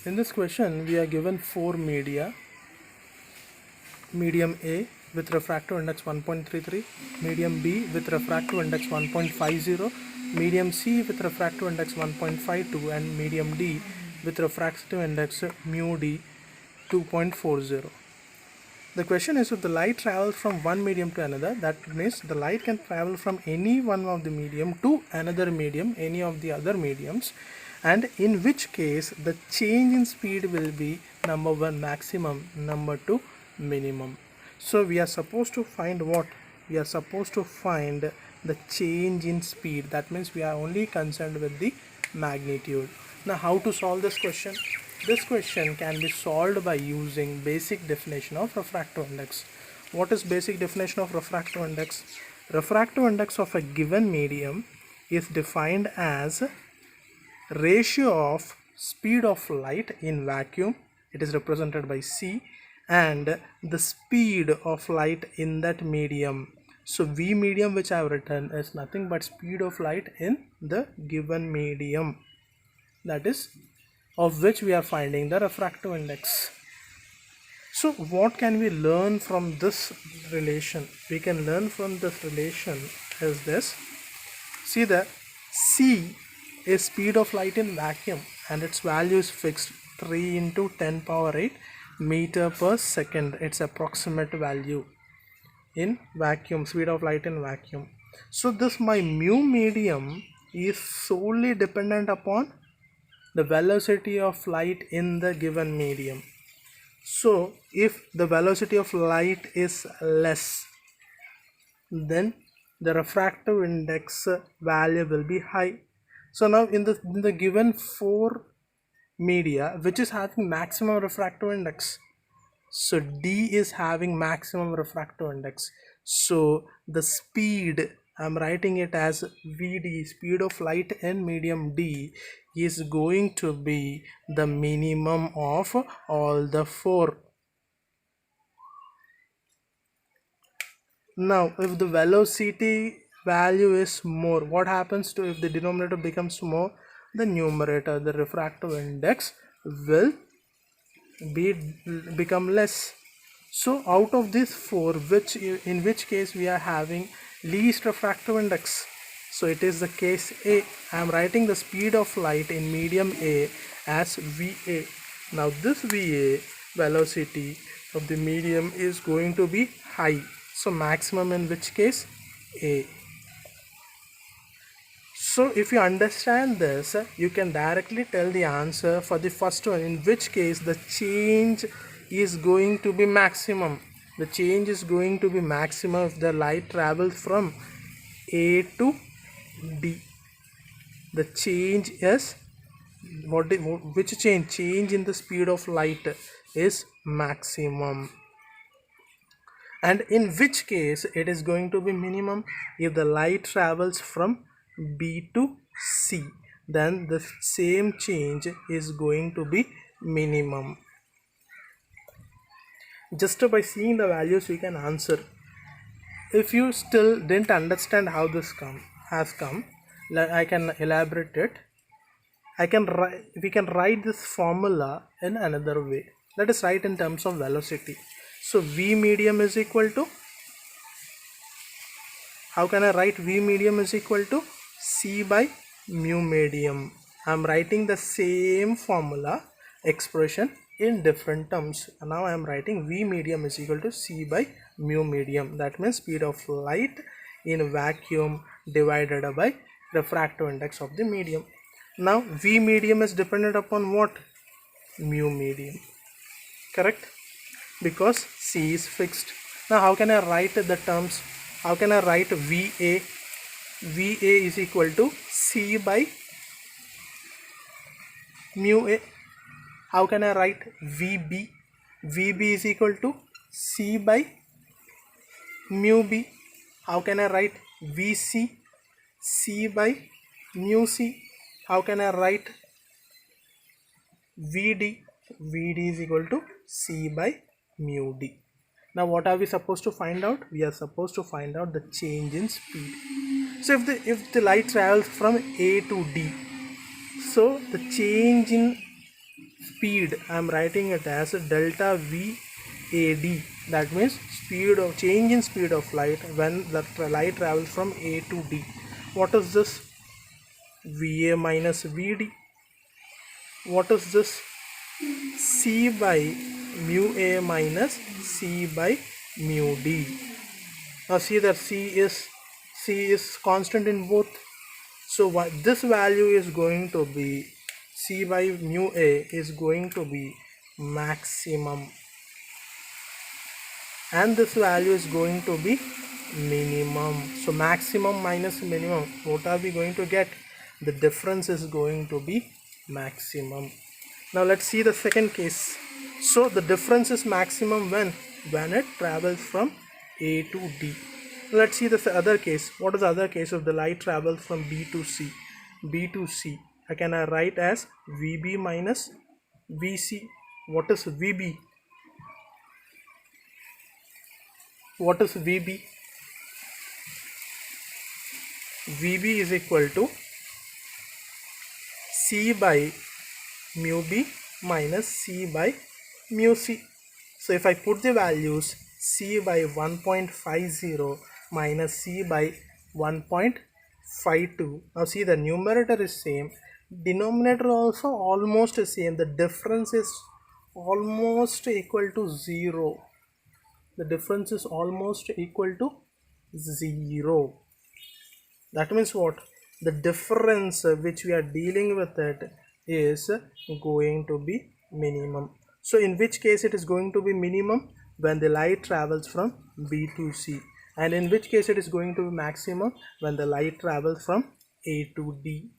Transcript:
In this question, we are given four media. Medium A with refractive index 1.33, medium B with refractive index 1.50, medium C with refractive index 1.52, and medium D with refractive index mu D 2.40. The question is, if the light travels from one medium to another, that means the light can travel from any one of the medium to another medium, any of the other mediums, and in which case the change in speed will be number one maximum, number two minimum. So we are supposed to find what? We are supposed to find the change in speed. That means we are only concerned with the magnitude. Now how to solve this question? This question can be solved by using basic definition of refractive index. What is basic definition of refractive index? Refractive index of a given medium is defined as ratio of speed of light in vacuum, it is represented by C, and the speed of light in that medium. So V medium, which I have written, is nothing but speed of light in the given medium, that is of which we are finding the refractive index. So what can we learn from this relation? We can learn from this relation is this. See that C is speed of light in vacuum and its value is fixed, 3 into 10 power 8 meter per second. It's approximate value in vacuum, speed of light in vacuum. So this my mu medium is solely dependent upon the velocity of light in the given medium. So if the velocity of light is less, then the refractive index value will be high. So now in the given four media, which is having maximum refractive index? So D is having maximum refractive index. So the speed, I'm writing it as Vd, speed of light in medium D, is going to be the minimum of all the four. Now if the velocity value is more, what happens to if the denominator becomes more? The numerator, the refractive index will become less. So out of these four, in which case we are having least refractive index? So it is the case A. I am writing the speed of light in medium A as VA. Now this VA, velocity of the medium, is going to be high. So maximum in which case? A. So if you understand this, you can directly tell the answer for the first one, in which case the change is going to be maximum. The change is going to be maximum if the light travels from A to D. The change is which change? Change in the speed of light is maximum. And in which case it is going to be minimum if the light travels from B to C, then the same change is going to be minimum. Just by seeing the values we can answer. If you still didn't understand how this has come, I can elaborate it. We can write this formula in another way. Let us write in terms of velocity. So V medium is equal to, how can I write V medium is equal to C by mu medium? I am writing the same formula expression in different terms. Now I am writing V medium is equal to C by mu medium. That means speed of light in vacuum divided by refractive index of the medium. Now V medium is dependent upon what? Mu medium. Correct? Because C is fixed. Now how can I write the terms? How can I write VA? VA is equal to C by mu A. How can I write VB? VB is equal to C by mu B. How can I write VC? C by mu C. How can I write VD? VD is equal to C by mu D. Now what are we supposed to find out? We are supposed to find out the change in speed. So if the light travels from A to D, so the change in speed, I am writing it as delta VAD. That means speed of change in speed of light when the light travels from A to D. What is this? VA minus VD. What is this? C by mu A minus C by mu D. Now see that C is constant in both. So what this value is going to be, C by mu A is going to be maximum, and this value is going to be minimum. So maximum minus minimum, what are we going to get? The difference is going to be maximum. Now let's see the second case. So the difference is maximum when it travels from A to D. Let's see the other case. What is the other case? If the light travels from B to C, I can write as VB minus VC. What is VB? What is VB? VB is equal to C by mu B minus C by mu C. So if I put the values, C by 1.50 minus C by 1.52. Now see, the numerator is same, denominator also almost the same. The difference is almost equal to 0. The difference is almost equal to 0. That means what? The difference which we are dealing with it is going to be minimum. So in which case it is going to be minimum? When the light travels from B to C. And in which case it is going to be maximum? When the light travels from A to D.